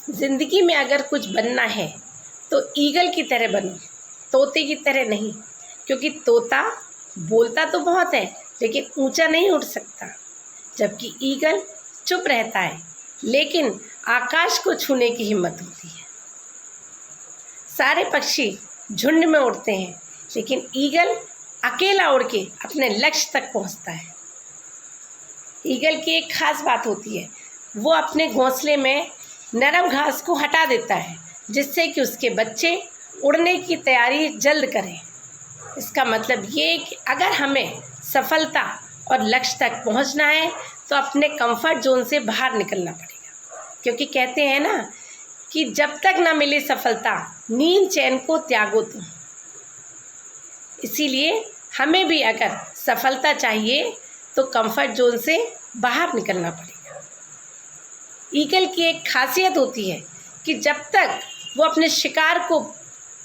ज़िंदगी में अगर कुछ बनना है तो ईगल की तरह बनो, तोते की तरह नहीं। क्योंकि तोता बोलता तो बहुत है लेकिन ऊंचा नहीं उड़ सकता, जबकि ईगल चुप रहता है लेकिन आकाश को छूने की हिम्मत होती है। सारे पक्षी झुंड में उड़ते हैं लेकिन ईगल अकेला उड़ के अपने लक्ष्य तक पहुंचता है। ईगल की एक खास बात होती है, वो अपने घोंसले में नरम घास को हटा देता है जिससे कि उसके बच्चे उड़ने की तैयारी जल्द करें। इसका मतलब ये कि अगर हमें सफलता और लक्ष्य तक पहुंचना है तो अपने कंफर्ट जोन से बाहर निकलना पड़ेगा। क्योंकि कहते हैं ना कि जब तक ना मिले सफलता नींद चैन को त्यागो तुम। इसीलिए हमें भी अगर सफलता चाहिए तो कंफर्ट जोन से बाहर निकलना पड़ेगा। ईगल की एक खासियत होती है कि जब तक वो अपने शिकार को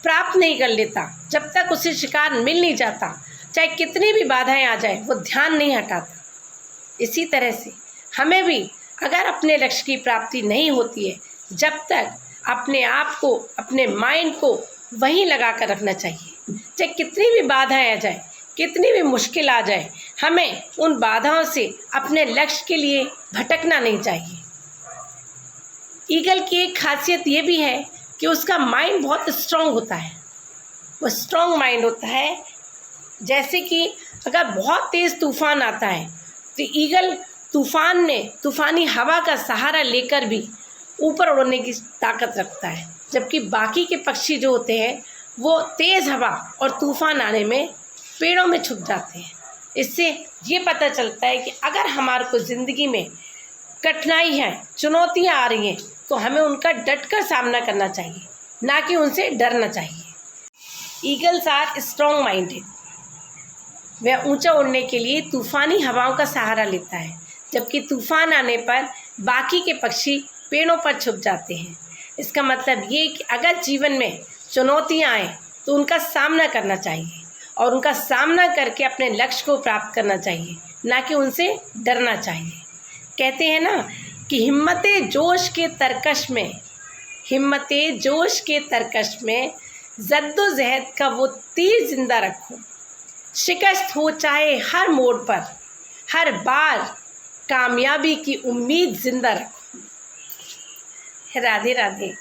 प्राप्त नहीं कर लेता, जब तक उसे शिकार मिल नहीं जाता, चाहे कितनी भी बाधाएं आ जाए, वो ध्यान नहीं हटाता। इसी तरह से हमें भी अगर अपने लक्ष्य की प्राप्ति नहीं होती है, जब तक अपने आप को, अपने माइंड को वहीं लगा कर रखना चाहिए। चाहे कितनी भी बाधाएं आ जाए, कितनी भी मुश्किल आ जाए, हमें उन बाधाओं से अपने लक्ष्य के लिए भटकना नहीं चाहिए। ईगल की एक खासियत ये भी है कि उसका माइंड बहुत स्ट्रांग होता है। वो स्ट्रांग माइंड होता है। जैसे कि अगर बहुत तेज़ तूफान आता है तो ईगल तूफान में तूफानी हवा का सहारा लेकर भी ऊपर उड़ने की ताकत रखता है, जबकि बाकी के पक्षी जो होते हैं वो तेज़ हवा और तूफान आने में पेड़ों में छुप जाते हैं। इससे ये पता चलता है कि अगर हमारे को ज़िंदगी में कठिनाई है, चुनौतियाँ आ रही हैं, तो हमें उनका डटकर सामना करना चाहिए, ना कि उनसे डरना चाहिए। Eagles are strong minded. वह ऊंचा उड़ने के लिए तूफानी हवाओं का सहारा लेता है, जबकि तूफान आने पर बाकी के पक्षी पेड़ों पर छुप जाते हैं। इसका मतलब ये कि अगर जीवन में चुनौतियाँ आएँ तो उनका सामना करना चाहिए और उनका सामना करके अपने लक्ष्य को प्राप्त करना चाहिए, ना कि उनसे डरना चाहिए। कहते हैं ना कि हिम्मते जोश के तरकश में जद्दोजहद का वो तीर जिंदा रखो। शिकस्त हो चाहे हर मोड़ पर, हर बार कामयाबी की उम्मीद जिंदा रखो। राधे राधे।